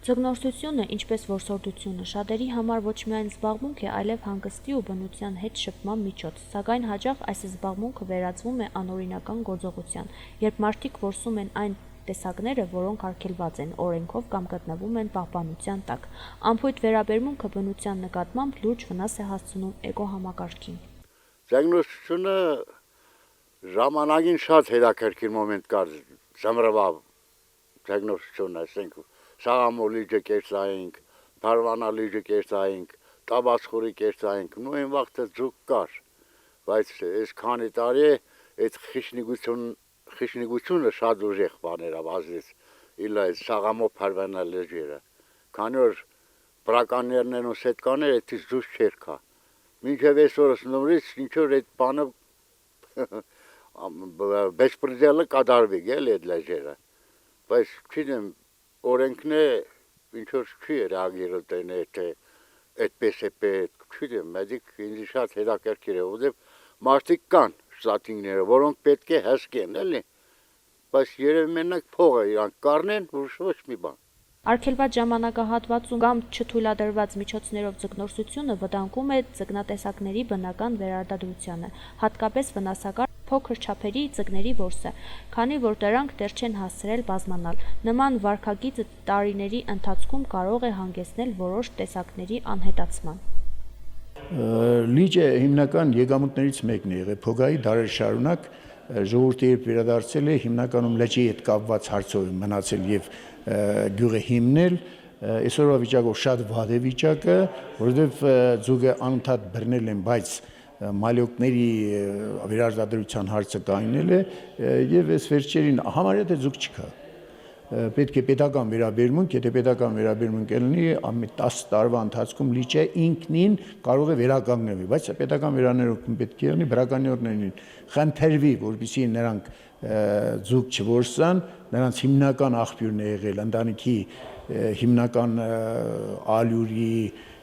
Ձկնորսությունը, ինչպես որսորդությունը, շատերի համար ոչ միայն զբաղմունք է, այլև հանգստի ու բնության հետ շփման միջոց, սակայն հաճախ այս զբաղմունքը վերածվում է անօրինական գործողության, երբ մարդիկ որսում են այն տեսակները, որոնք արգելված են օրենքով կամ գտնվում են պահպանության տակ։ Անփույթ վերաբերմունքը բնության նկատմամբ լուրջ վնաս է հասցնում էկոհամակարգին։ Ձկնորսությունը ժամանակին շատ հետաքրքիր մոմենտ կար զմռվա ձկնորսությունը, ասենք Սաղամոլիջը կերծայինք, Փարվանալիջը կերծայինք, Տաբասխուրի կերծայինք, նույն վաղտը ձուկ կար, բայց այս քանի տարի այդ խիշնիկությունը շատ ուժեղ բաներ ավազից, իլա այս Սաղամո Փարվանալիջերը, քանի որ բրականներն են ու սետկաներ, այդից դուրս չեր կա, մինչև այսօրս նորից ինչ-որ այդ բանը բեսպրեդելը կատարվի, գել այդ լեջերը, բայց չինեմ, օրենքն է, ինչ-որ չի ռեագիրել տենե, թե այդպես է պետք, չինեմ, մեդիկ ինձ շատ հետաքրքիր է, որտև մարդիկ կան շտատինգները, որոնք պետք է հսկեն, էլի, բայց երևի մենակ փողը իրանք կառնեն, ոչ մի բան։ Արգելված ժամանակահատվածում կամ չթույլատրված միջոցներով ձկնորսությունը վտանգում է ձկնատեսակների բնական վերարտադրությանը, հատկապես վնասակար փոքր չափերի ձկների որսը, քանի որ դրանք դեռ չեն հասցրել բազմանալ։ Նման վարքագիծը տարիների ընթացքում կարող է հանգեցնել որոշ տեսակների անհետացման։ Լիճը հիմնական եկամուտներից մեկն է եղել, փոգայի դարեր շարունակ ժողովուրդը երբ վերադարձել է, հիմնականում լճի հետ կապված հարցով է մնացել եւ գյուղը հիմնել, այսօրվա վիճակով շատ վատ է վիճակը, որովհետեւ ձուկը անընդհատ բռնել են, բայց մալյոկների վերարտադրության հարցը կայնել է եւ այս վերջերին համարյա թե ձուկ չկա։ Պետք է պետական վերաբերմունք, եթե պետական վերաբերմունք լինի, ամեն 10 տարվա ընթացքում լիճը ինքնին կարող է վերականգնվի, բայց պետական վերանորոգում պետք է լինի, բրականյորներին խնդրվի, որպեսզի նրանք ձուկ չորսան, նրանց հիմնական աղբյուրն է եղել ընտանիքի հիմնական ալյուրի,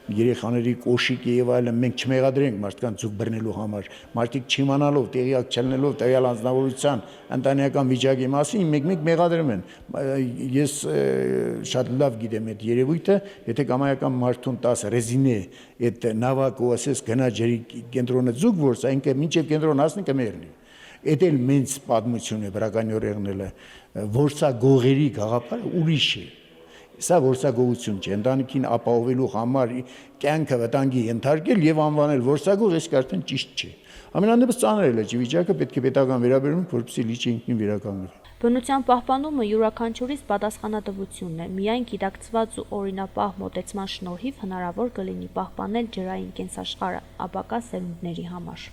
երեխաների կոշիկի եւ այլն, մենք չմեղադրենք մարդկանց ձուկ բռնելու համար, մարդիկ չիմանալով, տեղյակ չլինելով տեղյալ անձնավորության ընտանեկան վիճակի մասին, մեկ մեղադրում են։ Ես շատ լավ գիտեմ այդ երևույթը, եթե կամայական մարդուն 10 ռեզինե այդ նավակը ասես գնա ջրի կենտրոնը ձուկ որս, այնքը մինչև կենտրոն հասնի կմեռնի։ Էդ էլ մենց պատմություն է բրականյոր եղնելը, որսագողերի գաղափարը ուրիշ է։ Սա որսագողություն չէ, ընտանիքին ապահովելու համար կյանքը վտանգի ենթարկել եւ անվանել որսագող, այս արդեն ճիշտ չէ։ Ամենանդեպս ծանր է լճի վիճակը, պետք է պետական վերաբերմունք, որպեսզի լիճը ինքնին վերականգնվի։ Բնության պահպանումը յուրաքանչյուրիս պատասխանատվությունն է, միայն գիտակցված ու օրինապահ մոտեցման շնորհիվ հնարավոր կլինի պահպանել ջրային կենսաշխարհը ապագա սերունդների համար։